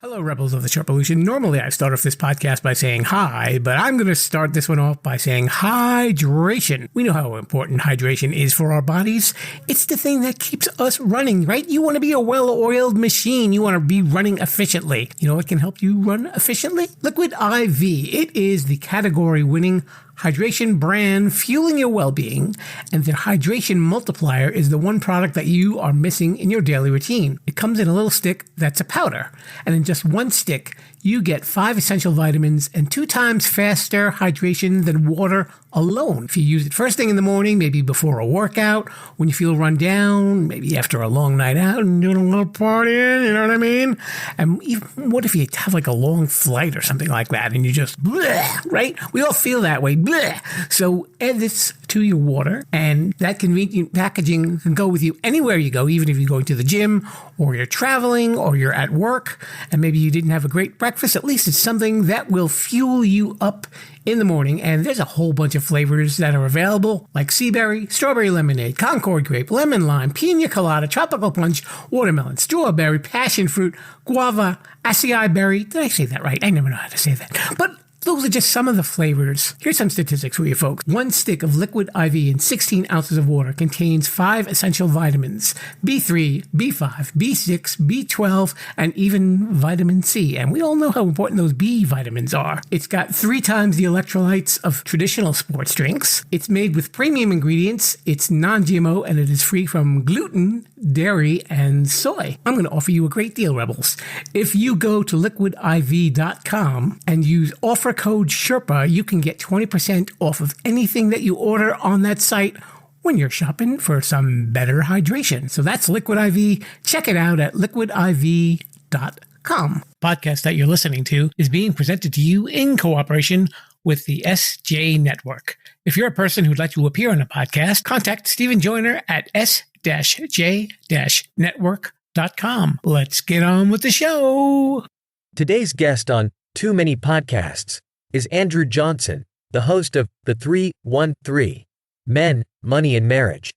Hello, Rebels of the Sherpa Revolution. Normally, I start off this podcast by saying hi, but I'm going to start this one off by saying hydration. We know how important hydration is for our bodies. It's the thing that keeps us running, right? You want to be a well-oiled machine. You want to be running efficiently. You know what can help you run efficiently? Liquid IV. It is the category-winning hydration brand fueling your well-being, and the hydration multiplier is the one product that you are missing in your daily routine. It comes in a little stick that's a powder, and in just one stick, you get 5 essential vitamins and 2 times faster hydration than water alone. If you use it first thing in the morning, maybe before a workout, when you feel run down, maybe after a long night out and doing a little partying, you know what I mean? And even what if you have like a long flight or something like that and you just bleh, right? We all feel that way. Bleh. So add this to your water, and that convenient packaging can go with you anywhere you go, even if you're going to the gym or you're traveling or you're at work and maybe you didn't have a great breakfast. At least it's something that will fuel you up in the morning. And there's a whole bunch of flavors that are available, like sea berry, strawberry lemonade, Concord grape, lemon lime, pina colada, tropical punch, watermelon, strawberry, passion fruit, guava, acai berry. Did I say that right? I never know how to say that. But those are just some of the flavors. Here's some statistics for you folks. 1 stick of liquid IV in 16 ounces of water contains 5 essential vitamins: B3, B5, B6, B12, and even vitamin C. And we all know how important those B vitamins are. It's got 3 times the electrolytes of traditional sports drinks. It's made with premium ingredients. It's non-GMO, and it is free from gluten, dairy, and soy. I'm going to offer you a great deal, Rebels. If you go to liquidiv.com and use offer code Sherpa, you can get 20% off of anything that you order on that site when you're shopping for some better hydration. So that's Liquid IV. Check it out at liquidiv.com. Podcast that you're listening to is being presented to you in cooperation with the SJ Network. If you're a person who'd like to appear on a podcast, contact Stephen Joyner at s-j-network.com. Let's get on with the show. Today's guest on Too Many Podcasts is Andrew Johnson, the host of The 313, Men, Money, and Marriage.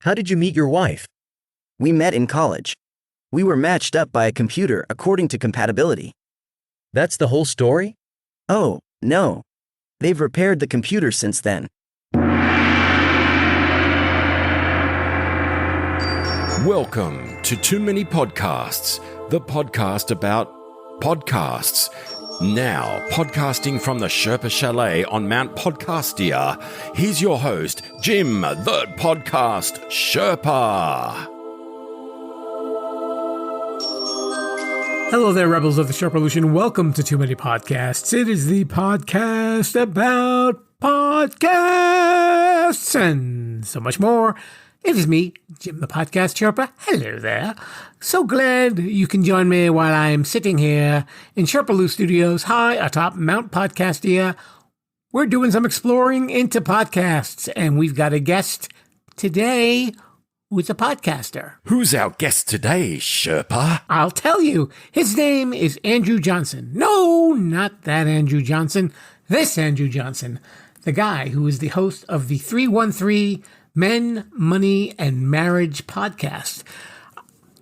How did you meet your wife? We met in college. We were matched up by a computer according to compatibility. That's the whole story? Oh, no. They've repaired the computer since then. Welcome to Too Many Podcasts, the podcast about podcasts. Now, podcasting from the Sherpa Chalet on Mount Podcastia, here's your host, Jim, the Podcast Sherpa. Hello there, Rebels of the Sherpa Revolution. Welcome to Too Many Podcasts. It is the podcast about podcasts and so much more. It is me, Jim the Podcast Sherpa. Hello there. So glad you can join me while I'm sitting here in Sherpaloo Studios high atop Mount Podcastia. We're doing some exploring into podcasts, and we've got a guest today who's a podcaster. Who's our guest today, Sherpa? I'll tell you. His name is Andrew Johnson. No, not that Andrew Johnson. This Andrew Johnson, the guy who is the host of the 313 Men, Money, and Marriage podcast.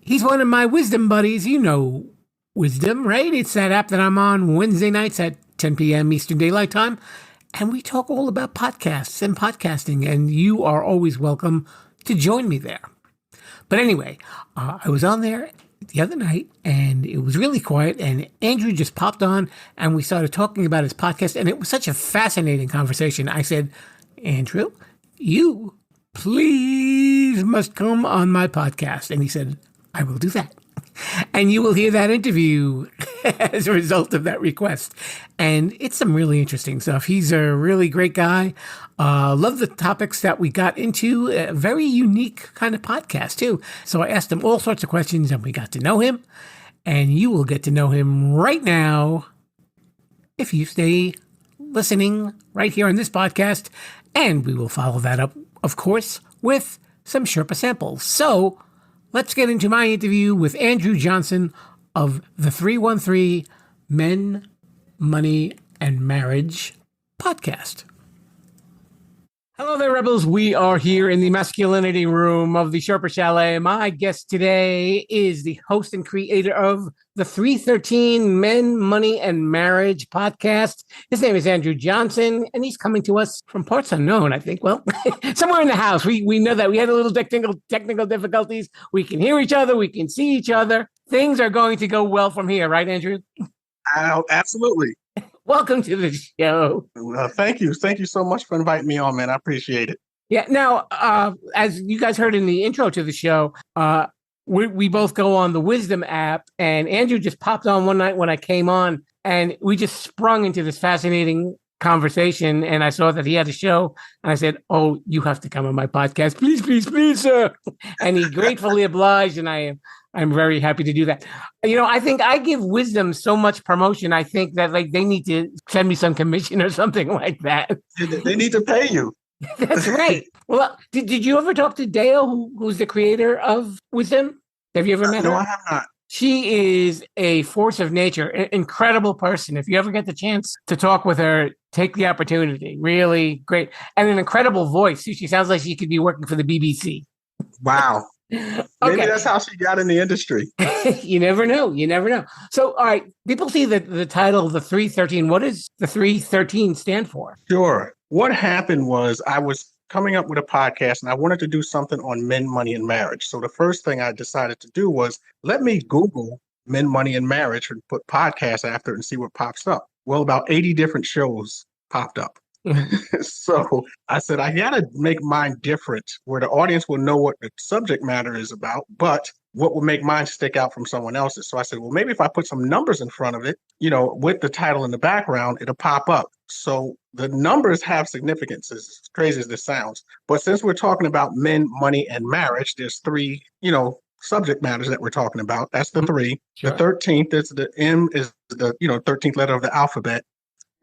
He's one of my Wisdom buddies. You know Wisdom, right? It's that app that I'm on Wednesday nights at 10 p.m. Eastern Daylight Time. And we talk all about podcasts and podcasting, and you are always welcome to join me there. But anyway, I was on there the other night, and it was really quiet, and Andrew just popped on, and we started talking about his podcast, and it was such a fascinating conversation. I said, Andrew, you please must come on my podcast. And he said, I will do that. And you will hear that interview as a result of that request. And it's some really interesting stuff. He's a really great guy. Love the topics that we got into. A very unique kind of podcast, too. So I asked him all sorts of questions, and we got to know him. And you will get to know him right now if you stay listening right here on this podcast. And we will follow that up, of course, with some Sherpa Samples. So let's get into my interview with Andrew Johnson of the 313 Men, Money, and Marriage podcast. Hello there, Rebels. We are here in the masculinity room of the Sherpa Chalet. My guest today is the host and creator of the 313 Men, Money, and Marriage podcast. His name is Andrew Johnson, and he's coming to us from parts unknown, I think. Well, somewhere in the house. We know that we had a little technical difficulties. We can hear each other. We can see each other. Things are going to go well from here, right, Andrew? Absolutely. Welcome to the show. Thank you. Thank you so much for inviting me on, man. I appreciate it. Yeah. Now, as you guys heard in the intro to the show, we both go on the Wisdom app, and Andrew just popped on one night when I came on, and we just sprung into this fascinating conversation. And I saw that he had a show, and I said, "Oh, you have to come on my podcast, please, please, please, sir." And he gratefully obliged, and I'm very happy to do that. You know, I think I give Wisdom so much promotion. I think that they need to send me some commission or something like that. They need to pay you. That's right. Well, did you ever talk to Dale, who's the creator of Wisdom? Have you ever met her? No, I have not. She is a force of nature, an incredible person. If you ever get the chance to talk with her, take the opportunity. Really great. And an incredible voice. She sounds like she could be working for the BBC. Wow. Maybe that's how she got in the industry. You never know. So, all right, people see the title, the 313. What does the 313 stand for? Sure. What happened was I was coming up with a podcast and I wanted to do something on men, money, and marriage. So the first thing I decided to do was let me Google men, money, and marriage and put podcast after it and see what pops up. Well, about 80 different shows popped up. So I said, I got to make mine different where the audience will know what the subject matter is about, but what will make mine stick out from someone else's. So I said, well, maybe if I put some numbers in front of it, with the title in the background, it'll pop up. So the numbers have significance, as crazy as this sounds. But since we're talking about men, money, and marriage, there's three, subject matters that we're talking about. That's the three. Sure. The 13th is the M is the, 13th letter of the alphabet.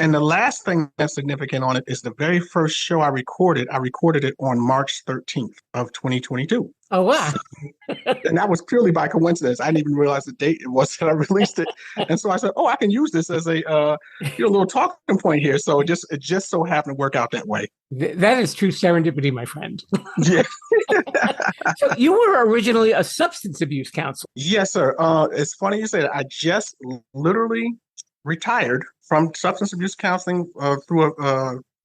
And the last thing that's significant on it is the very first show I recorded it on March 13th of 2022. Oh, wow. And that was purely by coincidence. I didn't even realize the date it was that I released it. And so I said, I can use this as a little talking point here. So it just so happened to work out that way. That is true serendipity, my friend. Yeah. So you were originally a substance abuse counselor. Yes, sir. It's funny you say that. I just literally retired from substance abuse counseling through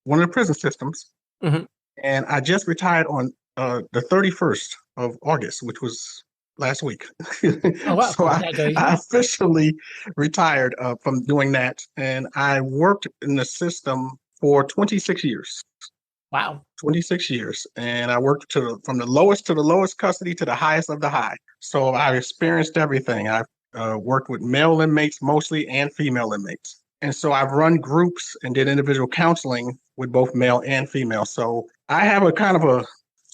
one of the prison systems. Mm-hmm. And I just retired on the 31st of August, which was last week. Oh, wow. So I officially retired from doing that. And I worked in the system for 26 years. Wow. 26 years. And I worked from the lowest to the lowest custody to the highest of the high. So I've experienced everything. I've worked with male inmates mostly and female inmates. And so I've run groups and did individual counseling with both male and female. So I have a kind of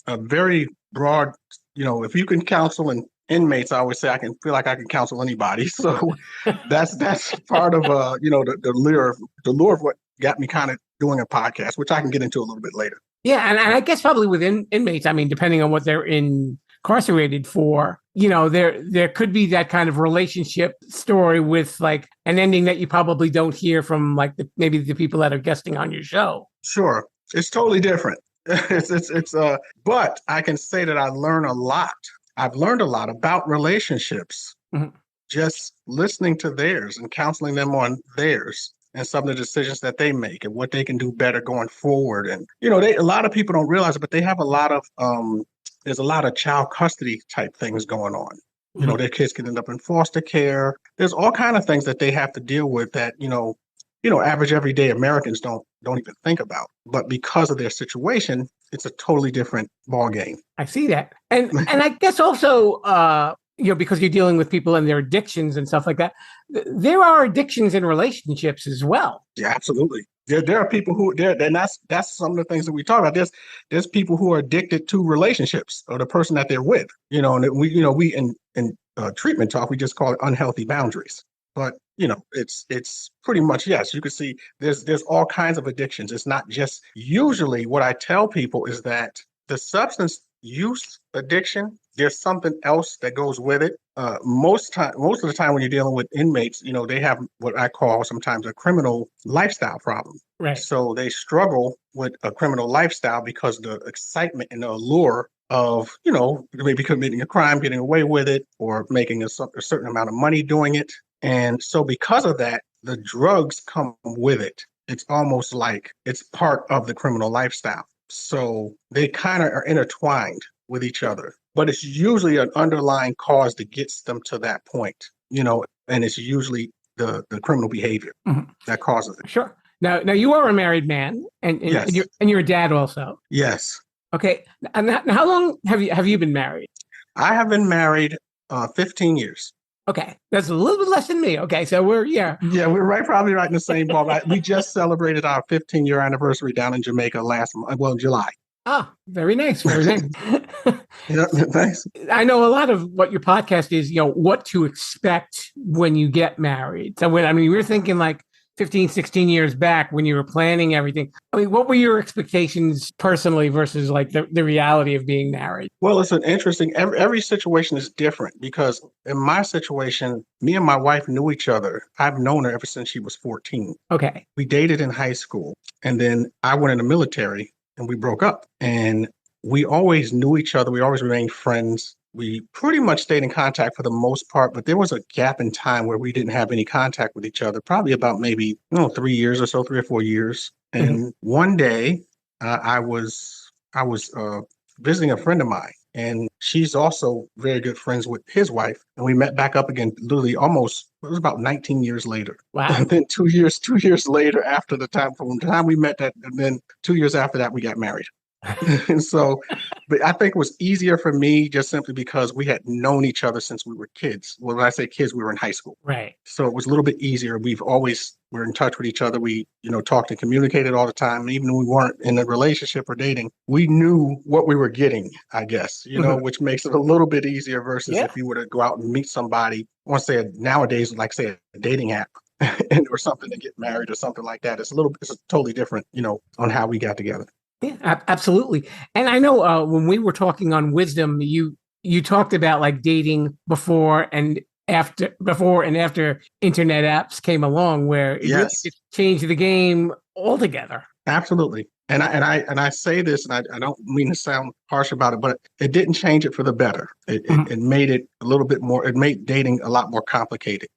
a very broad, if you can counsel inmates, I always say I can feel like I can counsel anybody. So that's part of the lure of what got me kind of doing a podcast, which I can get into a little bit later. Yeah, and I guess probably with inmates, I mean, depending on what they're incarcerated for, there could be that kind of relationship story with like an ending that you probably don't hear from like maybe the people that are guesting on your show. Sure, it's totally different. But I can say that I learn a lot. I've learned a lot about relationships, just listening to theirs and counseling them on theirs and some of the decisions that they make and what they can do better going forward. And, a lot of people don't realize it, but they have a lot of, there's a lot of child custody type things going on. Their kids can end up in foster care. There's all kinds of things that they have to deal with that, average everyday Americans don't even think about. But because of their situation, it's a totally different ball game. I see that. And I guess also, because you're dealing with people and their addictions and stuff like that, there are addictions in relationships as well. Yeah, absolutely. There are people who and that's some of the things that we talk about. There's people who are addicted to relationships or the person that they're with. And we in treatment talk, we just call it unhealthy boundaries. But it's pretty much, yes, you can see there's all kinds of addictions. It's not just, usually what I tell people is that the substance use addiction, there's something else that goes with it. most of the time when you're dealing with inmates, they have what I call sometimes a criminal lifestyle problem. Right. So they struggle with a criminal lifestyle because the excitement and the allure of, maybe committing a crime, getting away with it, or making a certain amount of money doing it. And so because of that, the drugs come with it. It's almost like it's part of the criminal lifestyle. So they kind of are intertwined with each other. But it's usually an underlying cause that gets them to that point, and it's usually the criminal behavior that causes it. Sure. Now you are a married man, and Yes. you're a dad also. Yes. Okay. And how long have you been married? I have been married 15 years. Okay, that's a little bit less than me. Okay, so we're Probably right in the same ballpark. We just celebrated our 15-year anniversary down in Jamaica in July. Ah, very nice, very nice. Thanks. I know a lot of what your podcast is, what to expect when you get married. So we're thinking like 15, 16 years back when you were planning everything. What were your expectations personally versus like the reality of being married? Well, it's an interesting, every situation is different because in my situation, me and my wife knew each other. I've known her ever since she was 14. Okay. We dated in high school, and then I went in the military and we broke up. And we always knew each other. We always remained friends. We pretty much stayed in contact for the most part, but there was a gap in time where we didn't have any contact with each other, probably about maybe 3 years or so, 3 or 4 years. And one day I was visiting a friend of mine, and she's also very good friends with his wife. And we met back up again, literally it was about 19 years later. Wow. And then 2 years later from the time we met that, and then 2 years after that, we got married. And so, but I think it was easier for me just simply because we had known each other since we were kids. Well, when I say kids, we were in high school. Right. So it was a little bit easier. We're in touch with each other. We, talked and communicated all the time. And even when we weren't in a relationship or dating, we knew what we were getting, I guess, which makes it a little bit easier versus if you were to go out and meet somebody, I want to say nowadays, like say a dating app or something to get married or something like that. It's totally different, on how we got together. Yeah, absolutely. And I know when we were talking on Wisdom, you talked about like dating before and after internet apps came along, where it really changed the game altogether. Absolutely. And I say this, and I don't mean to sound harsh about it, but it didn't change it for the better. It made it a little bit more. It made dating a lot more complicated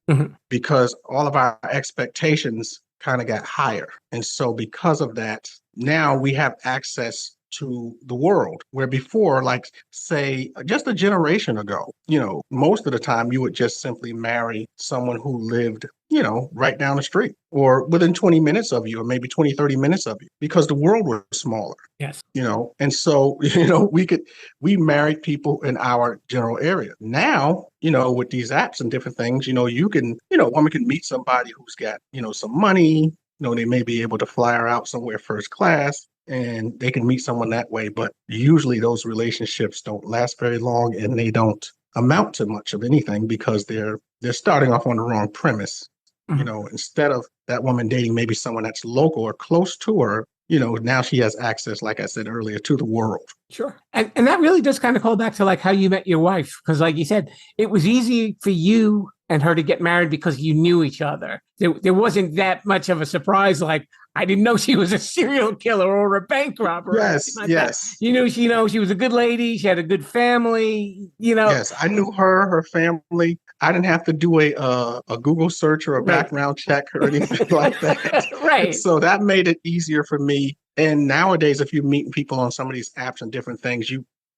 because all of our expectations kind of got higher, and so because of that, now we have access to the world, where before, like say just a generation ago, most of the time you would just simply marry someone who lived, right down the street or within 20 minutes of you, or maybe 20, 30 minutes of you, because the world was smaller. Yes. And so, we married people in our general area. Now, with these apps and different things, you can, a woman can meet somebody who's got, some money. They may be able to fly her out somewhere first class, and they can meet someone that way. But usually those relationships don't last very long, and they don't amount to much of anything because they're starting off on the wrong premise. Instead of that woman dating maybe someone that's local or close to her, now she has access, like I said earlier, to the world. Sure. And that really does kind of call back to like how you met your wife. Because like you said, it was easy for you and her to get married because you knew each other. There wasn't that much of a surprise. Like, I didn't know she was a serial killer or a bank robber. Yes, yes. She was a good lady. She had a good family, Yes, I knew her family. I didn't have to do a Google search or a background check or anything like that. Right. So that made it easier for me. And nowadays, if you meet people on some of these apps and different things,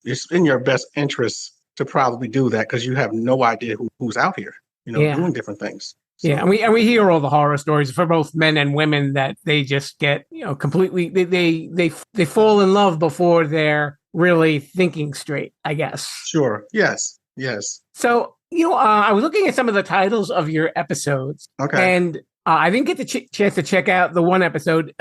it's in your best interest to probably do that because you have no idea who's out here, doing different things. So. Yeah, and we hear all the horror stories for both men and women that they just get, completely they fall in love before they're really thinking straight, I guess. Sure. Yes. So, I was looking at some of the titles of your episodes. Okay. And I didn't get the chance to check out the one episode.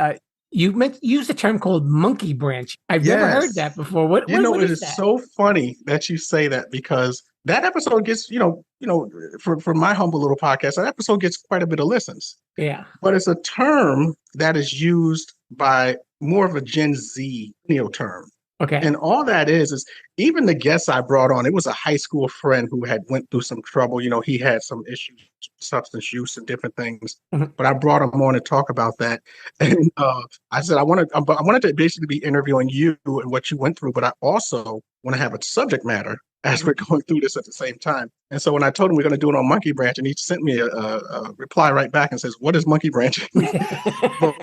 You used a term called monkey branch. I've never heard that before. What is is that? so funny that you say that because that episode gets, for my humble little podcast, that episode gets quite a bit of listens. Yeah. But it's a term that is used by more of a Gen Z term. Okay. And all that is even the guests I brought on, it was a high school friend who had went through some trouble. He had some issues, substance use and different things. Mhm. But I brought him on to talk about that. And I said, I wanted to basically be interviewing you and what you went through, but I also want to have a subject matter as we're going through this at the same time. And so when I told him we're going to do it on monkey branch, and he sent me a reply right back and says, "What is monkey branching?"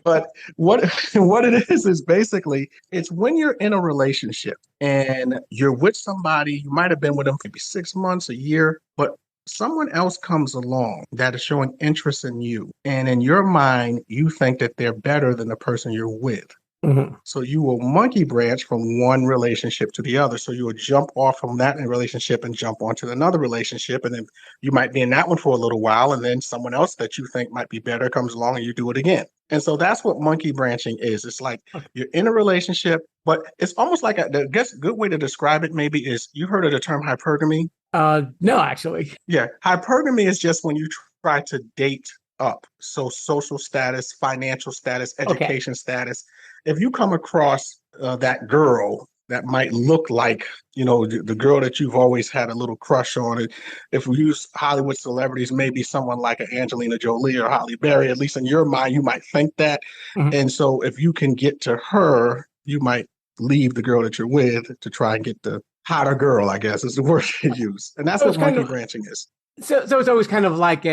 but what what it is basically it's when you're in a relationship and you're with somebody, you might have been with them maybe 6 months, a year, but someone else comes along that is showing interest in you, and in your mind you think that they're better than the person you're with. Mhm. So you will monkey branch from one relationship to the other. So you will jump off from that relationship and jump onto another relationship. And then you might be in that one for a little while. And then someone else that you think might be better comes along and you do it again. And so that's what monkey branching is. It's like you're in a relationship, but it's almost like I guess a good way to describe it maybe is you've heard of the term hypergamy? No, actually. Yeah. Hypergamy is just when you try to date up. So social status, financial status, education status. If you come across that girl that might look like, the girl that you've always had a little crush on, and if we use Hollywood celebrities, maybe someone like an Angelina Jolie or Halle Berry, at least in your mind, you might think that. Mhm. And so if you can get to her, you might leave the girl that you're with to try and get the hotter girl, I guess is the word you use. And that's So what it's kind monkey of branching is. so it's always kind of like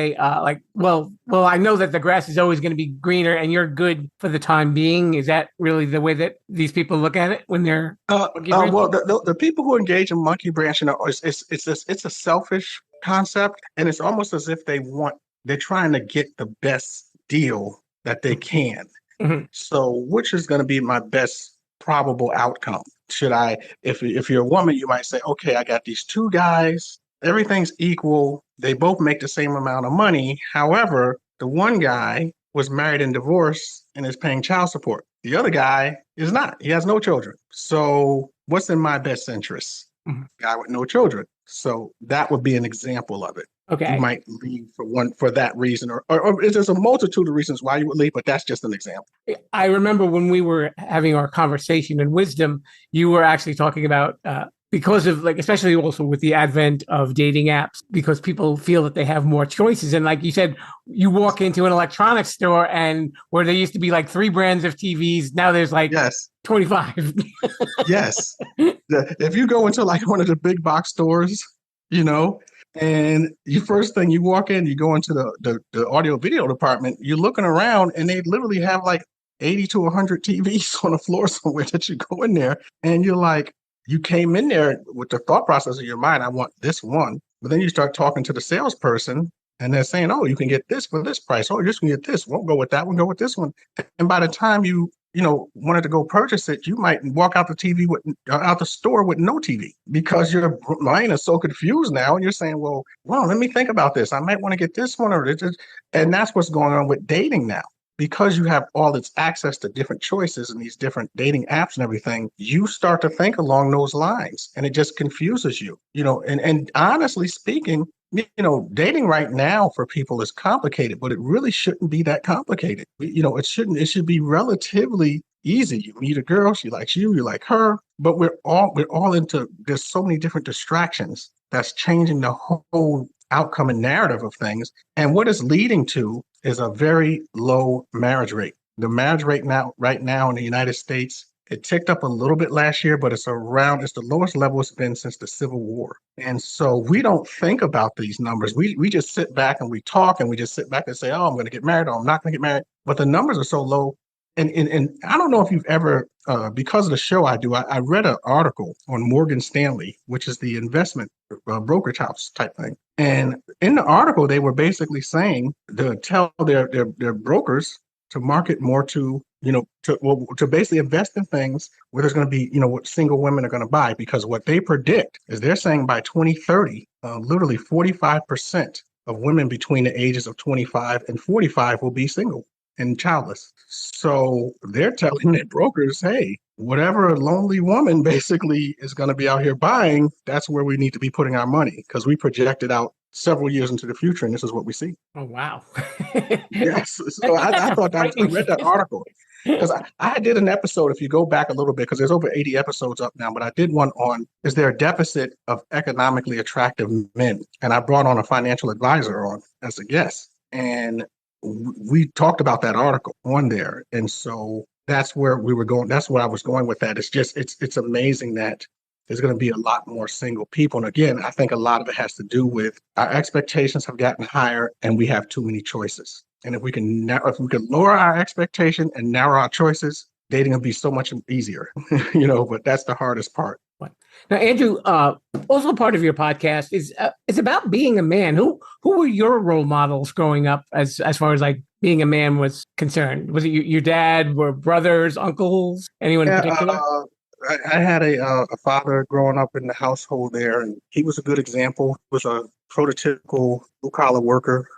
well, I know that the grass is always going to be greener and you're good for the time being. Is that really the way that these people look at it when they're monkey branching? Well, the people who engage in monkey branching it's a selfish concept, and it's almost as if they're trying to get the best deal that they can. Mhm. So, which is going to be my best probable outcome? Should I, if you're a woman, you might say, okay, I got these two guys, everything's equal, they both make the same amount of money. However, the one guy was married and divorced and is paying child support. The other guy is not. He has no children. So, what's in my best interest? Mhm. Guy with no children. So that would be an example of it. You Okay. might leave for that reason, or there's a multitude of reasons why you would leave, but that's just an example. I remember when we were having our conversation in wisdom, you were actually talking about because of especially also with the advent of dating apps, because people feel that they have more choices. And like you said, you walk into an electronics store and where there used to be like 3 brands of TVs, now there's like Yes, 25. yes. If you go into like one of the big box stores, you know, and you first thing you walk in, you go into the audio video department, you're looking around and they literally have like 80 to 100 TVs on the floor somewhere that you go in there and you're like, you came in there with the thought process of your mind, I want this one. But then you start talking to the salesperson and they're saying, oh, you can get this for this price. Oh, you just can get this. Won't go with that one, go with this one. And by the time you wanted to go purchase it, you might walk out out the store with no TV because your mind is so confused now, and you're saying, "Well, let me think about this. I might want to get this one or this." And that's what's going on with dating now. Because you have all this access to different choices and these different dating apps and everything, you start to think along those lines, and it just confuses you. And honestly speaking, dating right now for people is complicated, but it really shouldn't be that complicated. It should be relatively easy. You meet a girl, she likes you, you like her, but there's so many different distractions that's changing the whole outcome and narrative of things. And what it's leading to is a very low marriage rate. The marriage rate right now in the United States, it ticked up a little bit last year, but it's the lowest level it's been since the Civil War. And so we don't think about these numbers. We just sit back and we talk and we just sit back and say, oh, I'm going to get married or I'm not going to get married. But the numbers are so low. And I don't know if you've ever, because of the show I do, I read an article on Morgan Stanley, which is the investment brokerage house type thing. And in the article, they were basically saying to tell their brokers to market more to basically invest in things where there's going to be, what single women are going to buy, because what they predict is they're saying by 2030, literally 45% of women between the ages of 25 and 45 will be single and childless. So they're telling their brokers, hey, whatever a lonely woman basically is going to be out here buying, that's where we need to be putting our money, because we projected out several years into the future, and this is what we see. Oh, wow. Yes. So I thought that I read that article. Because I did an episode, if you go back a little bit, because there's over 80 episodes up now, but I did one on, is there a deficit of economically attractive men? And I brought on a financial advisor on as a guest. And we talked about that article on there. And so that's where we were going. That's where I was going with that. It's just, it's amazing that there's going to be a lot more single people. And again, I think a lot of it has to do with our expectations have gotten higher and we have too many choices. And if we can lower our expectation and narrow our choices, dating will be so much easier, but that's the hardest part. Now, Andrew, also part of your podcast is it's about being a man. Who were your role models growing up as far as like being a man was concerned? Was it your dad, were brothers, uncles, anyone in particular? I had a father growing up in the household there, and he was a good example. He was a prototypical blue-collar worker,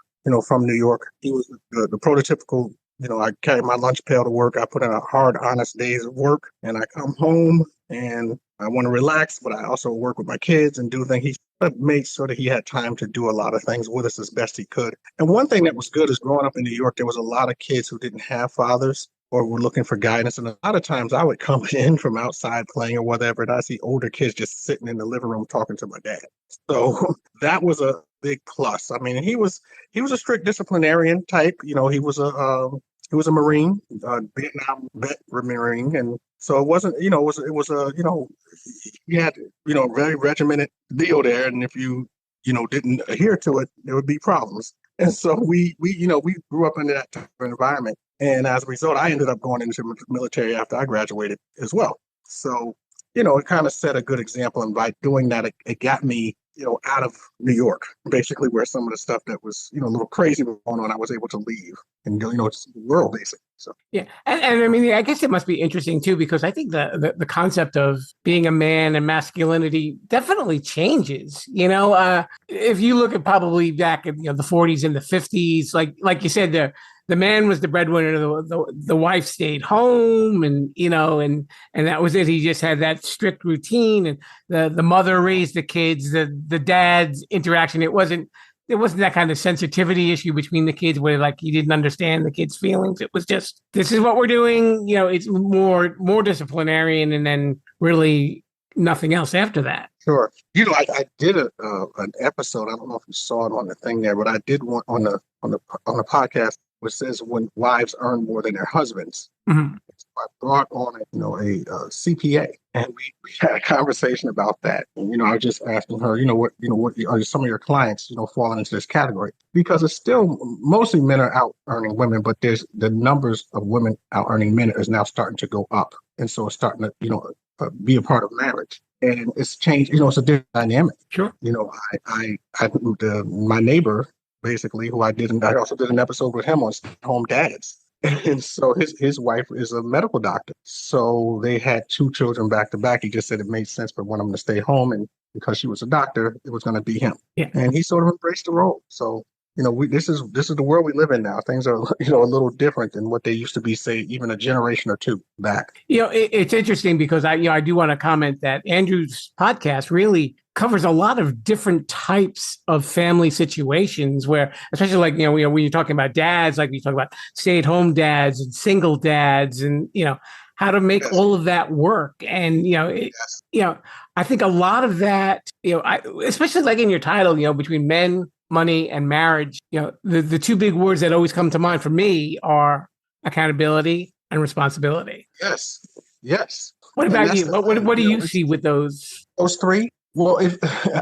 from New York. He was the prototypical, I carry my lunch pail to work. I put in a hard, honest days of work, and I come home and I want to relax, but I also work with my kids and do things. He made sure that he had time to do a lot of things with us as best he could. And one thing that was good is growing up in New York, there was a lot of kids who didn't have fathers or were looking for guidance. And a lot of times I would come in from outside playing or whatever, and I see older kids just sitting in the living room talking to my dad. So that was a big plus. I mean, he was a strict disciplinarian type. He was a Marine, Vietnam vet Marine, and so it wasn't, he had, very regimented deal there, and if you, didn't adhere to it, there would be problems. And so we grew up in that type of environment, and as a result, I ended up going into the military after I graduated as well. So, it kind of set a good example, and by doing that, it got me, out of New York, basically where some of the stuff that was, a little crazy was going on, I was able to leave and go, it's the world basically. So yeah, and I mean, I guess it must be interesting too, because I think the concept of being a man and masculinity definitely changes. If you look at probably back in the 40s and the 50s, like you said, the man was the breadwinner, the wife stayed home, and and that was it. He just had that strict routine, and the mother raised the kids. The dad's interaction, it wasn't that kind of sensitivity issue between the kids where like he didn't understand the kids' feelings. It was just, this is what we're doing. It's more disciplinarian, and then really nothing else after that. Sure. I did an episode. I don't know if you saw it on the thing there, but I did one on the podcast, which says when wives earn more than their husbands. Mm-hmm. I brought on a CPA, and we had a conversation about that. And I was just asking her, what are some of your clients, falling into this category? Because it's still mostly men are out earning women, but there's the numbers of women out earning men is now starting to go up, and so it's starting to be a part of marriage. And it's changed, it's a different dynamic. Sure. My neighbor, basically, who I also did an episode with him on home dads. And so his wife is a medical doctor. So they had 2 children back to back. He just said it made sense for one of them to stay home. And because she was a doctor, it was going to be him. Yeah. And he sort of embraced the role. So, this is the world we live in now. Things are, a little different than what they used to be, say, even a generation or 2 back. It's interesting because I do want to comment that Andrew's podcast really covers a lot of different types of family situations where, especially like, when you're talking about dads, like we talk about stay-at-home dads and single dads and, how to make all of that work. And, I think a lot of that, especially like in your title, between men, money, and marriage, the 2 big words that always come to mind for me are accountability and responsibility. Yes. What about you? What do you see with those? Those 3? Well, if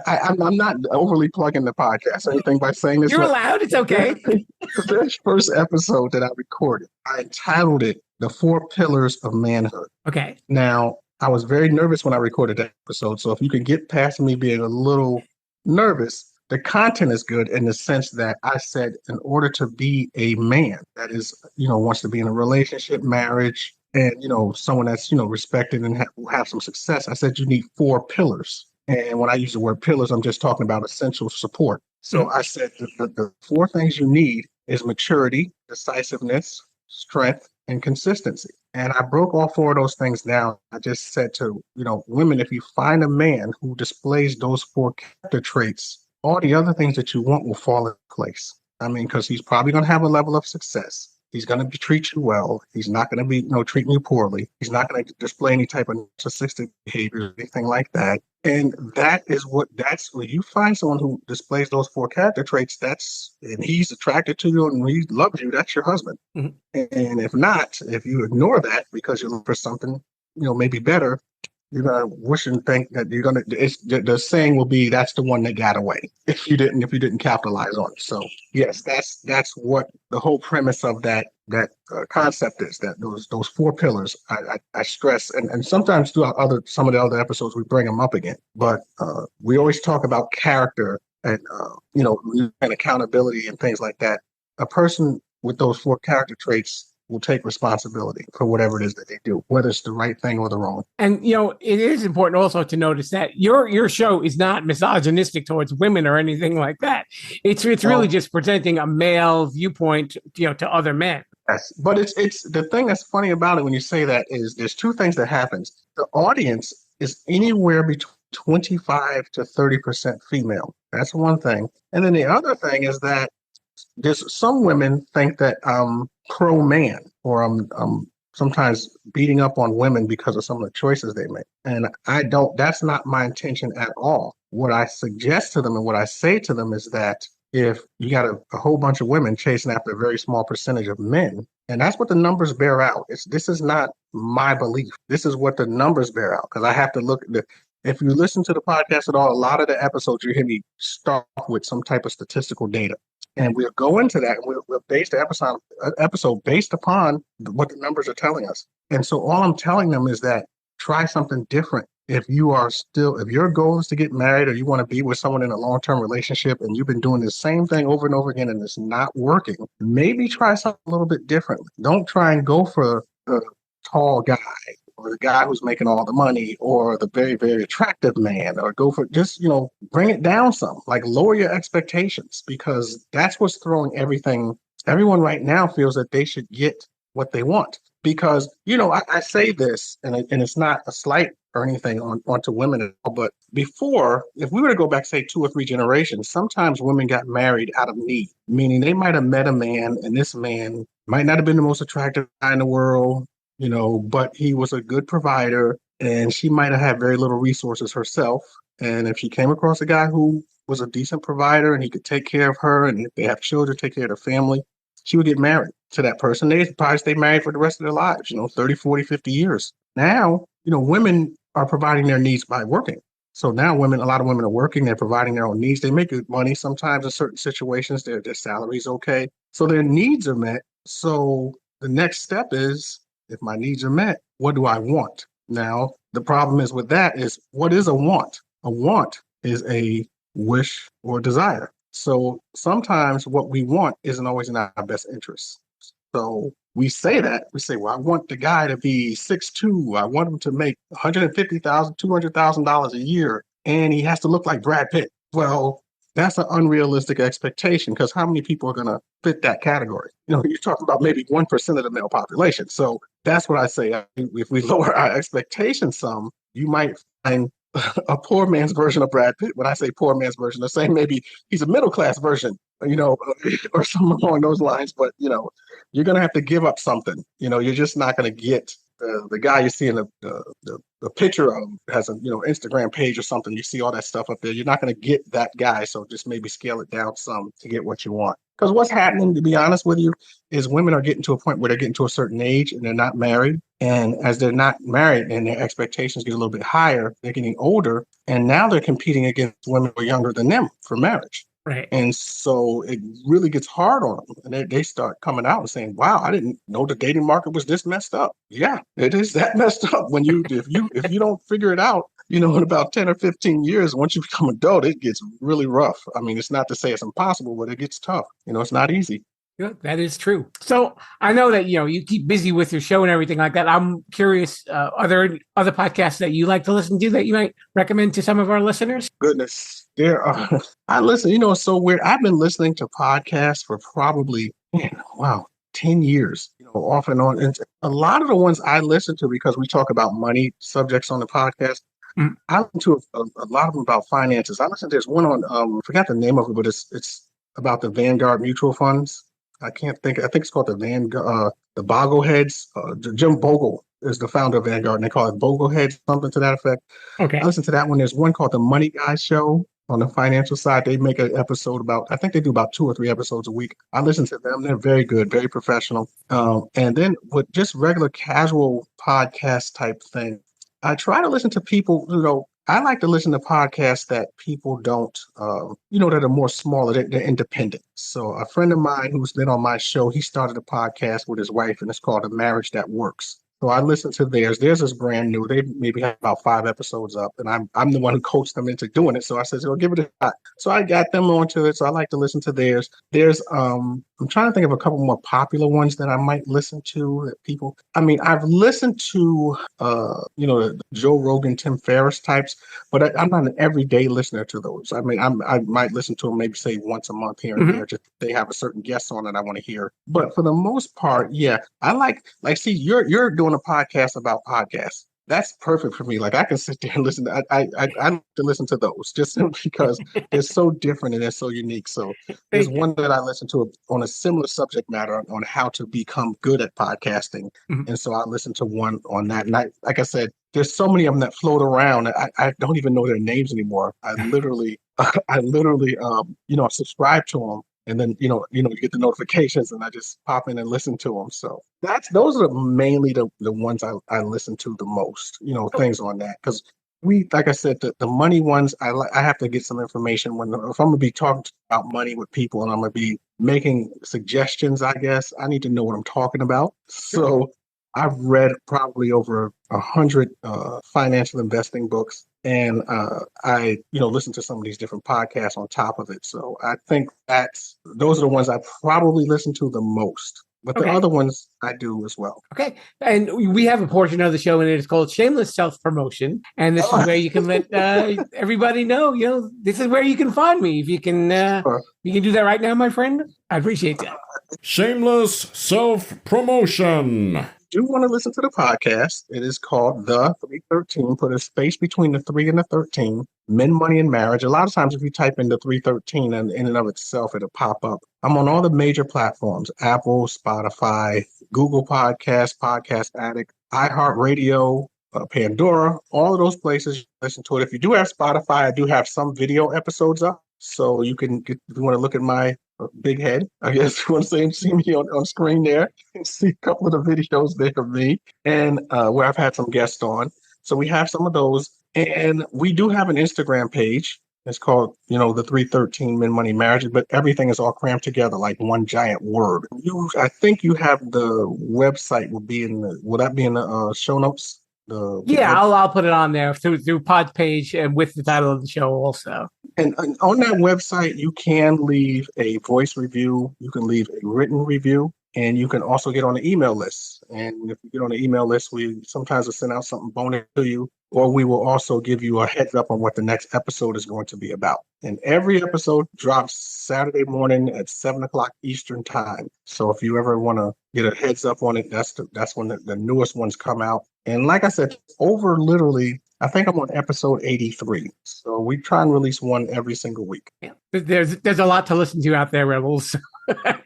I'm not overly plugging the podcast or anything by saying this. You're allowed. It's okay. The very first episode that I recorded, I entitled it "The 4 Pillars of Manhood." Okay. Now, I was very nervous when I recorded that episode, so if you can get past me being a little nervous, the content is good in the sense that I said, in order to be a man that is, wants to be in a relationship, marriage, and someone that's respected and have some success, I said you need 4 pillars. And when I use the word pillars, I'm just talking about essential support. So I said the 4 things you need is maturity, decisiveness, strength, and consistency. And I broke all 4 of those things down. I just said to, women, if you find a man who displays those 4 character traits, all the other things that you want will fall into place. I mean, because he's probably going to have a level of success. He's going to treat you well. He's not going to be, treating you poorly. He's not going to display any type of narcissistic behavior, anything like that. And that's when you find someone who displays those 4 character traits, and he's attracted to you and he loves you, that's your husband. Mhm. And if not, if you ignore that because you're looking for something, maybe better, you're gonna wish and think that the saying will be, that's the one that got away if you didn't capitalize on it. So yes, that's what the whole premise of that concept is, that those 4 pillars I stress, and sometimes throughout some of the other episodes we bring them up again, but we always talk about character and and accountability and things like that. A person with those 4 character traits will take responsibility for whatever it is that they do, whether it's the right thing or the wrong. And it is important also to notice that your show is not misogynistic towards women or anything like that. It's really just presenting a male viewpoint, to other men. Yes, but it's the thing that's funny about it when you say that is there's 2 things that happens. The audience is anywhere between 25 to 30% female. That's one thing. And then the other thing is that there's some women think that I'm pro man, or I'm sometimes beating up on women because of some of the choices they make. And I don't, that's not my intention at all. What I suggest to them and what I say to them is that if you got a whole bunch of women chasing after a very small percentage of men, and that's what the numbers bear out. This is not my belief. This is what the numbers bear out, because I have to look at if you listen to the podcast at all, a lot of the episodes you hear me start with some type of statistical data. And we'll go into that. We'll base the episode based upon what the numbers are telling us. And so all I'm telling them is that try something different. If your goal is to get married, or you want to be with someone in a long-term relationship, and you've been doing the same thing over and over again and it's not working, maybe try something a little bit different. Don't try and go for the tall guy, or the guy who's making all the money, or the very, very attractive man, or go for just, bring it down some, like lower your expectations, because that's what's throwing everything. Everyone right now feels that they should get what they want, because, I say this, and it's not a slight or anything onto women at all, but before, if we were to go back, say 2 or 3 generations, sometimes women got married out of need, meaning they might have met a man, and this man might not have been the most attractive guy in the world, but he was a good provider, and she might have had very little resources herself. And if she came across a guy who was a decent provider and he could take care of her, and if they have children, take care of their family, she would get married to that person. They probably stay married for the rest of their lives, 30, 40, 50 years. Now, women are providing their needs by working. So now a lot of women are working, they're providing their own needs. They make good money. Sometimes in certain situations, their salary is okay. So their needs are met. So the next step is, if my needs are met, what do I want? Now, the problem is with that is, what is a want? A want is a wish or desire. So sometimes what we want isn't always in our best interest. So we say, well, I want the guy to be 6'2". I want him to make $150,000, $200,000 a year, and he has to look like Brad Pitt. Well, that's an unrealistic expectation, because how many people are going to fit that category? You're talking about maybe 1% of the male population. So that's what I say. If we lower our expectations some, you might find a poor man's version of Brad Pitt. When I say poor man's version, the same, maybe he's a middle class version, or something along those lines. But, you're going to have to give up something. You're just not going to get the guy you see in the picture of has a Instagram page or something. You see all that stuff up there. You're not going to get that guy. So just maybe scale it down some to get what you want. Because what's happening, to be honest with you, is women are getting to a point where they're getting to a certain age and they're not married. And as they're not married and their expectations get a little bit higher, they're getting older. And now they're competing against women who are younger than them for marriage. Right. And so it really gets hard on them. And they start coming out and saying, wow, I didn't know the dating market was this messed up. Yeah, it is that messed up. When if you don't figure it out, in about 10 or 15 years, once you become adult, it gets really rough. I mean, it's not to say it's impossible, but it gets tough. It's not easy. Yeah, that is true. So I know that, you keep busy with your show and everything like that. I'm curious, are there other podcasts that you like to listen to that you might recommend to some of our listeners? Goodness, there are. I listen, it's so weird. I've been listening to podcasts for probably, 10 years, off and on. And a lot of the ones I listen to, because we talk about money subjects on the podcast, I listen to a lot of them about finances. There's one on, I forgot the name of it, but it's about the Vanguard mutual funds. I can't think. I think it's called the Bogleheads. Jim Bogle is the founder of Vanguard, and they call it Bogleheads, something to that effect. Okay. I listen to that one. There's one called the Money Guy Show on the financial side. They make an episode I think they do about 2 or 3 episodes a week. I listen to them. They're very good, very professional. And then with just regular casual podcast type thing, I try to listen to people, I like to listen to podcasts that people don't, that are more smaller, they're independent. So a friend of mine who's been on my show, he started a podcast with his wife, and it's called A Marriage That Works. So I listen to theirs. Theirs is brand new. They maybe have about 5 episodes up, and I'm the one who coached them into doing it. So I said, give it a shot. So I got them onto it. So I like to listen to theirs. There's I'm trying to think of a couple more popular ones that I might listen to that people. I mean, I've listened to the Joe Rogan, Tim Ferriss types, but I'm not an everyday listener to those. I mean, I might listen to them maybe say once a month here and there. Just they have a certain guest on that I want to hear. But for the most part, yeah, I like see you're doing a podcast about podcasts. That's perfect for me. Like I can sit there and listen. I like to listen to those just simply because they're so different and they're so unique. So there's one that I listen to on a similar subject matter on how to become good at podcasting, and so I listened to one on that. And like I said, there's so many of them that float around. I don't even know their names anymore. I literally subscribe to them. And then, you get the notifications and I just pop in and listen to them. So those are mainly the ones I listen to the most, things on that. Because like I said, the money ones, I have to get some information if I'm going to be talking about money with people and I'm going to be making suggestions, I guess, I need to know what I'm talking about. So I've read probably over 100 financial investing books. And I, listen to some of these different podcasts on top of it. So I think those are the ones I probably listen to the most. But the other ones I do as well. Okay. And we have a portion of the show and it is called Shameless Self-Promotion. And this is where you can let everybody know, this is where you can find me. If you can, you can do that right now, my friend. I appreciate that. Shameless Self-Promotion. Do want to listen to the podcast. It is called The 313. Put a space between the 3 and the 13. Men, Money, and Marriage. A lot of times if you type in the 313 and in and of itself, it'll pop up. I'm on all the major platforms, Apple, Spotify, Google Podcasts, Podcast Addict, iHeartRadio, Pandora, all of those places. Listen to it. If you do have Spotify, I do have some video episodes up. So you can if you want to look at my big head, I guess you want to see me on screen there and see a couple of the videos there of me and where I've had some guests on. So we have some of those. And we do have an Instagram page. It's called, the 313 Men, Money, Marriage, but everything is all crammed together like one giant word. I think you have the website will that be in the show notes? I'll put it on there through Pod page and with the title of the show also. And on that website, you can leave a voice review. You can leave a written review. And you can also get on the email list. And if you get on the email list, we sometimes will send out something bonus to you, or we will also give you a heads up on what the next episode is going to be about. And every episode drops Saturday morning at 7:00 Eastern time. So if you ever want to get a heads up on it, that's when the newest ones come out. And like I said, literally, I think I'm on episode 83. So we try and release one every single week. Yeah. There's a lot to listen to out there, Rebels.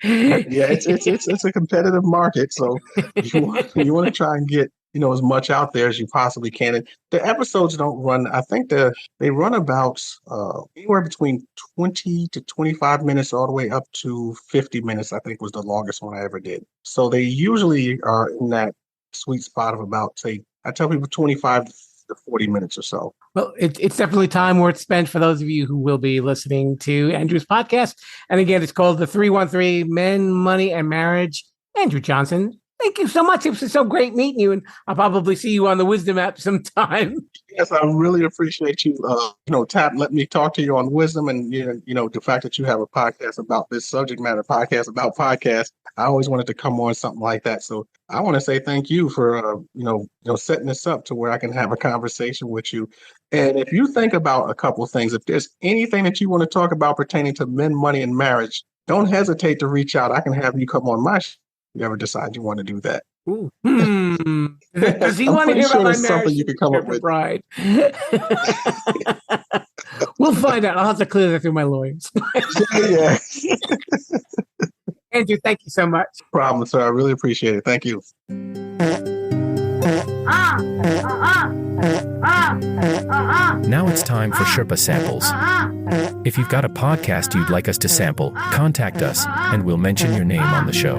Yeah, it's a competitive market. So you want to try and get as much out there as you possibly can. And the episodes don't run. I think they run about anywhere between 20 to 25 minutes, all the way up to 50 minutes. I think was the longest one I ever did. So they usually are in that sweet spot of about, say, I tell people 25 to 40 minutes or so. Well, it's definitely time worth spent for those of you who will be listening to Andrew's podcast. And again, it's called The 313 Men, Money, and Marriage. Andrew Johnson, thank you so much. It was so great meeting you, and I'll probably see you on the Wisdom app sometime. Yes, I really appreciate you, let me talk to you on Wisdom, and the fact that you have a podcast about this subject matter, podcast about podcasts. I always wanted to come on something like that, so I want to say thank you for setting this up to where I can have a conversation with you. And if you think about a couple of things, if there's anything that you want to talk about pertaining to men, money, and marriage, don't hesitate to reach out. I can have you come on my show. You ever decide you want to do that? Ooh. Does he want to hear about my marriage? Something you can come up with. Bride. We'll find out. I'll have to clear that through my lawyers. Yeah. Andrew, thank you so much. Problem, sir. I really appreciate it. Thank you. Now it's time for Sherpa Samples. If you've got a podcast you'd like us to sample, contact us and we'll mention your name on the show.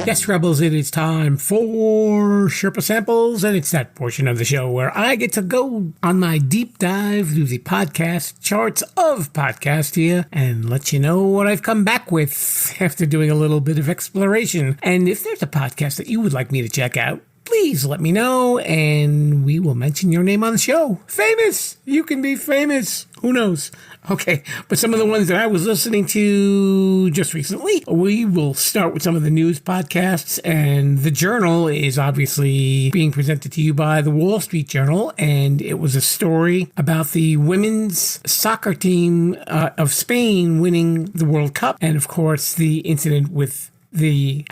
Yes, Rebels, it is time for Sherpa Samples, and it's that portion of the show where I get to go on my deep dive through the podcast charts of Podcastia and let you know what I've come back with after doing a little bit of exploration. And if there's a podcast that you would like me to check out, please let me know, and we will mention your name on the show. Famous! You can be famous. Who knows? Okay, but some of the ones that I was listening to just recently, we will start with some of the news podcasts, and The Journal is obviously being presented to you by the Wall Street Journal, and it was a story about the women's soccer team of Spain winning the World Cup, and of course the incident with the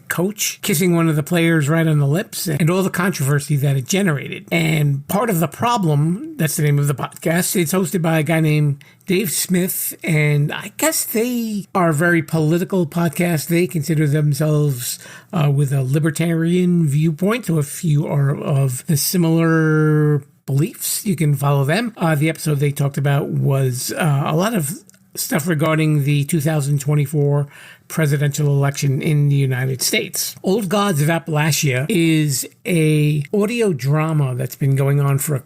coach kissing one of the players right on the lips and all the controversy that it generated. And part of the problem, that's the name of the podcast, it's hosted by a guy named Dave Smith, and I guess they are a very political podcast. They consider themselves with a libertarian viewpoint, so if you are of the similar beliefs, you can follow them. The episode they talked about was a lot of stuff regarding the 2024 presidential election in the United States. Old Gods of Appalachia is a audio drama that's been going on for a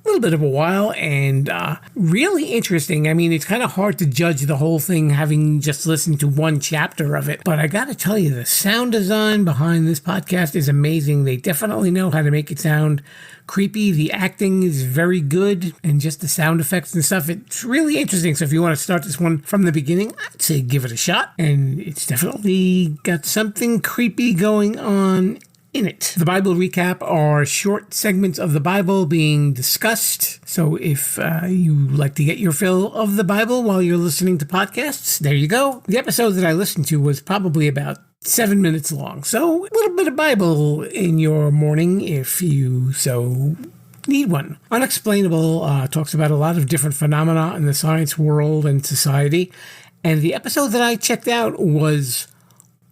little bit of a while, and really interesting. I mean, it's kind of hard to judge the whole thing having just listened to one chapter of it, but I gotta tell you, the sound design behind this podcast is amazing. They definitely know how to make it sound creepy. The acting is very good, and just the sound effects and stuff, it's really interesting. So if you want to start this one from the beginning, I'd say give it a shot, and it's definitely got something creepy going on in it. The Bible recap are short segments of the Bible being discussed. So if you like to get your fill of the Bible while you're listening to podcasts, there you go. The episode that I listened to was probably about 7 minutes long. So a little bit of Bible in your morning if you so need one. Unexplainable talks about a lot of different phenomena in the science world and society. And the episode that I checked out was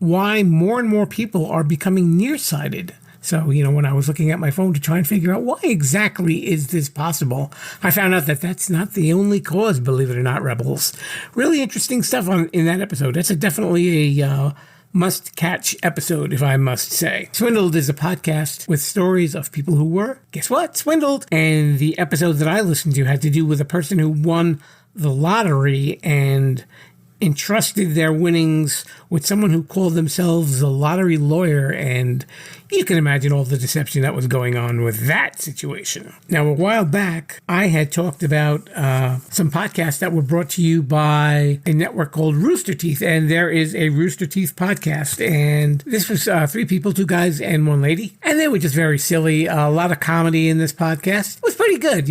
why more and more people are becoming nearsighted. So, when I was looking at my phone to try and figure out why exactly is this possible, I found out that that's not the only cause, believe it or not, Rebels. Really interesting stuff in that episode. That's definitely a must-catch episode, if I must say. Swindled is a podcast with stories of people who were, guess what, swindled. And the episode that I listened to had to do with a person who won the lottery and entrusted their winnings with someone who called themselves a lottery lawyer, and you can imagine all the deception that was going on with that situation. Now, a while back, I had talked about some podcasts that were brought to you by a network called Rooster Teeth, and there is a Rooster Teeth podcast, and this was 3 people, 2 guys and 1 lady, and they were just very silly. A lot of comedy in this podcast. It was pretty good,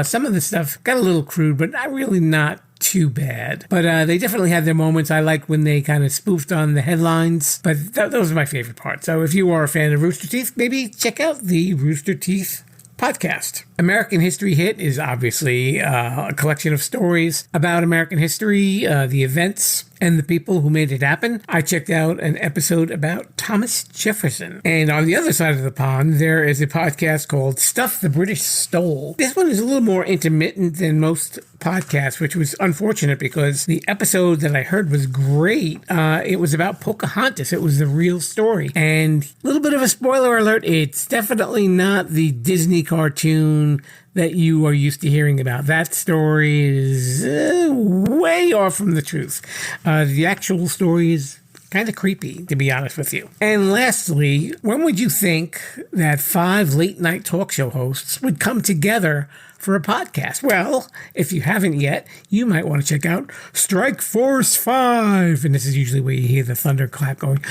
some of the stuff got a little crude, but really not too bad. But they definitely had their moments. I like when they kind of spoofed on the headlines, but those are my favorite parts. So if you are a fan of Rooster Teeth, maybe check out the Rooster Teeth podcast. American History Hit is obviously a collection of stories about American history, the events, and the people who made it happen. I checked out an episode about Thomas Jefferson. And on the other side of the pond, there is a podcast called Stuff the British Stole. This one is a little more intermittent than most podcasts, which was unfortunate because the episode that I heard was great. It was about Pocahontas. It was the real story. And a little bit of a spoiler alert, it's definitely not the Disney cartoon that you are used to hearing about. That story is way off from the truth. The actual story is kind of creepy, to be honest with you. And lastly, when would you think that 5 late-night talk show hosts would come together for a podcast? Well, if you haven't yet, you might want to check out Strike Force 5. And this is usually where you hear the thunderclap going.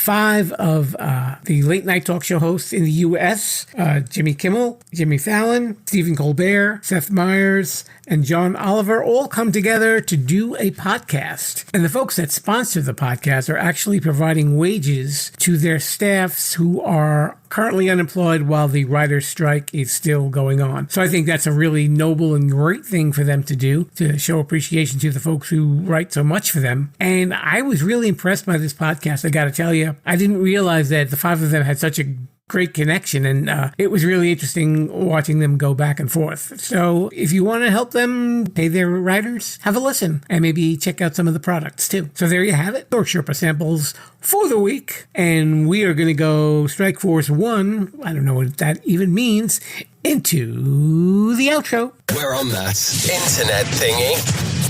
5 of the late night talk show hosts in the U.S., Jimmy Kimmel, Jimmy Fallon, Stephen Colbert, Seth Meyers, and John Oliver all come together to do a podcast. And the folks that sponsor the podcast are actually providing wages to their staffs who are currently unemployed while the writer's strike is still going on. So I think that's a really noble and great thing for them to do, to show appreciation to the folks who write so much for them. And I was really impressed by this podcast, I gotta tell you. I didn't realize that the 5 of them had such a great connection, and it was really interesting watching them go back and forth. So if you want to help them pay their writers, have a listen and maybe check out some of the products too. So there you have it, your Sherpa Samples for the week. And we are going to go Strike Force 1, I don't know what that even means, into the outro. We're on that internet thingy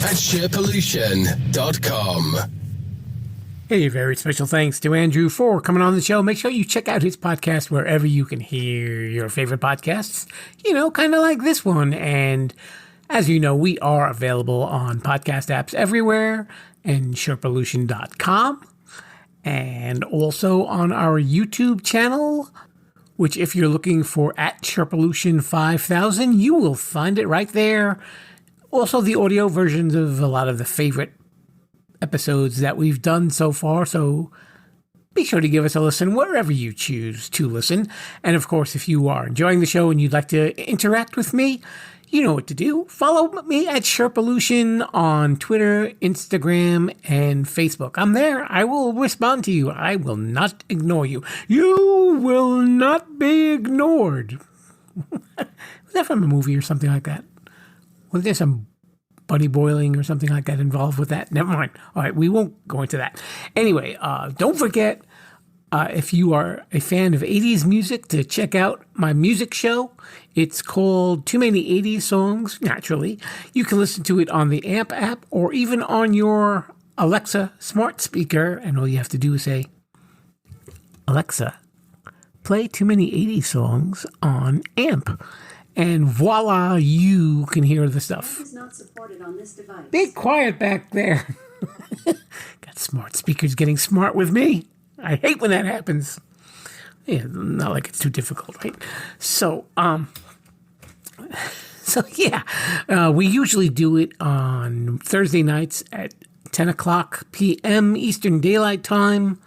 at SherPollution.com. Hey, very special thanks to Andrew for coming on the show. Make sure you check out his podcast wherever you can hear your favorite podcasts, kind of like this one. And as you know, we are available on podcast apps everywhere and SherPollution.com, and also on our YouTube channel, which if you're looking for at SherPollution 5000, you will find it right there. Also the audio versions of a lot of the favorite episodes that we've done so far, so be sure to give us a listen wherever you choose to listen. And of course, if you are enjoying the show and you'd like to interact with me, you know what to do. Follow me at Sherpolution on Twitter, Instagram, and Facebook. I'm there. I will respond to you. I will not ignore you. You will not be ignored. Was that from a movie or something like that? Was there some bunny boiling or something like that involved with that? Never mind. All right, we won't go into that. Anyway, don't forget, if you are a fan of 80s music, to check out my music show. It's called Too Many 80s Songs, naturally. You can listen to it on the AMP app or even on your Alexa smart speaker, and all you have to do is say, Alexa, play Too Many 80s Songs on AMP. And voila, you can hear the stuff. Is not supported on this device. Be quiet back there. Got smart speakers getting smart with me. I hate when that happens. Yeah, not like it's too difficult, right? So we usually do it on Thursday nights at 10 o'clock p.m. Eastern Daylight Time.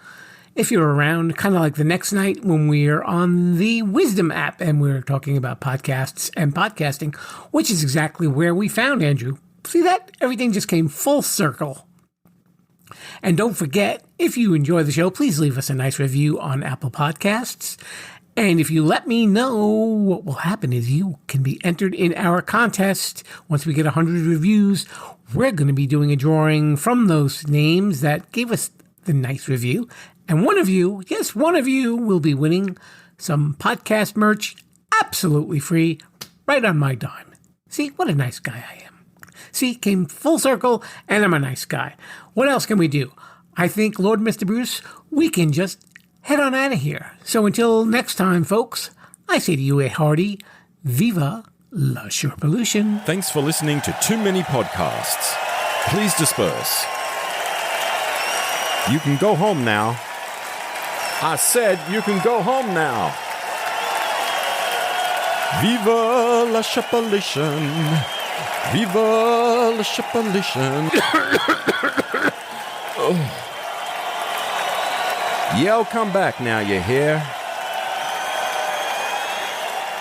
If you're around, kind of like the next night when we're on the Wisdom app and we're talking about podcasts and podcasting, which is exactly where we found Andrew. See that? Everything just came full circle. And don't forget, if you enjoy the show, please leave us a nice review on Apple Podcasts. And if you let me know, what will happen is you can be entered in our contest. Once we get 100 reviews, we're going to be doing a drawing from those names that gave us the nice review. And one of you, yes, one of you will be winning some podcast merch absolutely free right on my dime. See, what a nice guy I am. See, came full circle, and I'm a nice guy. What else can we do? I think, Lord Mr. Bruce, we can just head on out of here. So until next time, folks, I say to you a hearty Viva la Sherpollution. Thanks for listening to Too Many Podcasts. Please disperse. You can go home now. I said you can go home now. Viva la Sherpollution. Viva la Sherpollution. Oh. Yo, come back now, you hear?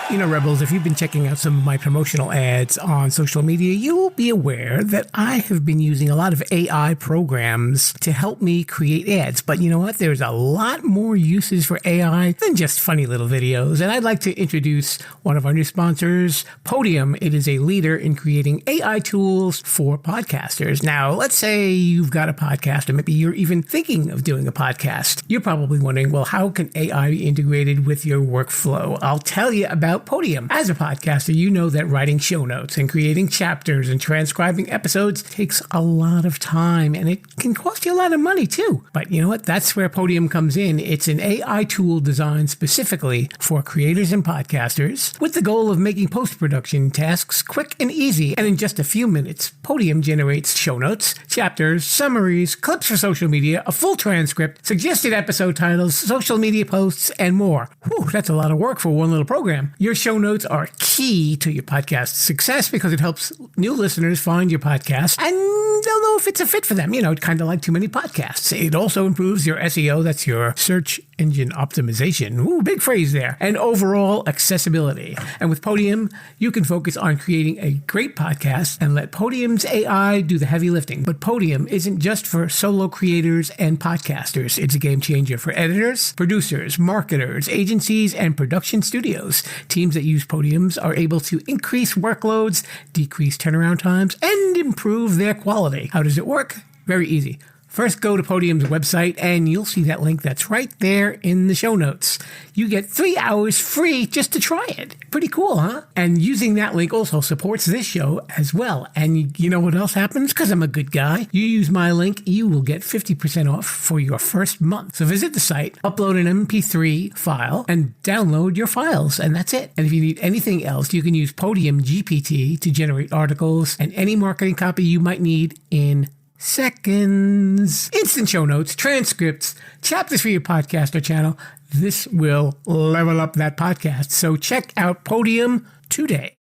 You know, Rebels, if you've been checking out some of my promotional ads on social media, you'll be aware that I have been using a lot of AI programs to help me create ads. But you know what? There's a lot more uses for AI than just funny little videos. And I'd like to introduce one of our new sponsors, Podium. It is a leader in creating AI tools for podcasters. Now, let's say you've got a podcast, or maybe you're even thinking of doing a podcast. You're probably wondering, well, how can AI be integrated with your workflow? I'll tell you about out Podium. As a podcaster, you know that writing show notes and creating chapters and transcribing episodes takes a lot of time, and it can cost you a lot of money too. But you know what? That's where Podium comes in. It's an AI tool designed specifically for creators and podcasters with the goal of making post-production tasks quick and easy. And in just a few minutes, Podium generates show notes, chapters, summaries, clips for social media, a full transcript, suggested episode titles, social media posts, and more. Whew, that's a lot of work for one little program. Your show notes are key to your podcast's success because it helps new listeners find your podcast and they'll know if it's a fit for them. You know, kind of like Too Many Podcasts. It also improves your SEO, that's your search engine optimization. Ooh, big phrase there. And overall accessibility. And with Podium, you can focus on creating a great podcast and let Podium's AI do the heavy lifting. But Podium isn't just for solo creators and podcasters. It's a game changer for editors, producers, marketers, agencies, and production studios. Teams that use Podiums are able to increase workloads, decrease turnaround times, and improve their quality. How does it work? Very easy. First, go to Podium's website, and you'll see that link that's right there in the show notes. You get 3 hours free just to try it. Pretty cool, huh? And using that link also supports this show as well. And you know what else happens? Because I'm a good guy. You use my link, you will get 50% off for your first month. So visit the site, upload an MP3 file, and download your files, and that's it. And if you need anything else, you can use Podium GPT to generate articles and any marketing copy you might need in seconds. Instant show notes, transcripts, chapters for your podcast or channel. This will level up that podcast. So check out Podium today.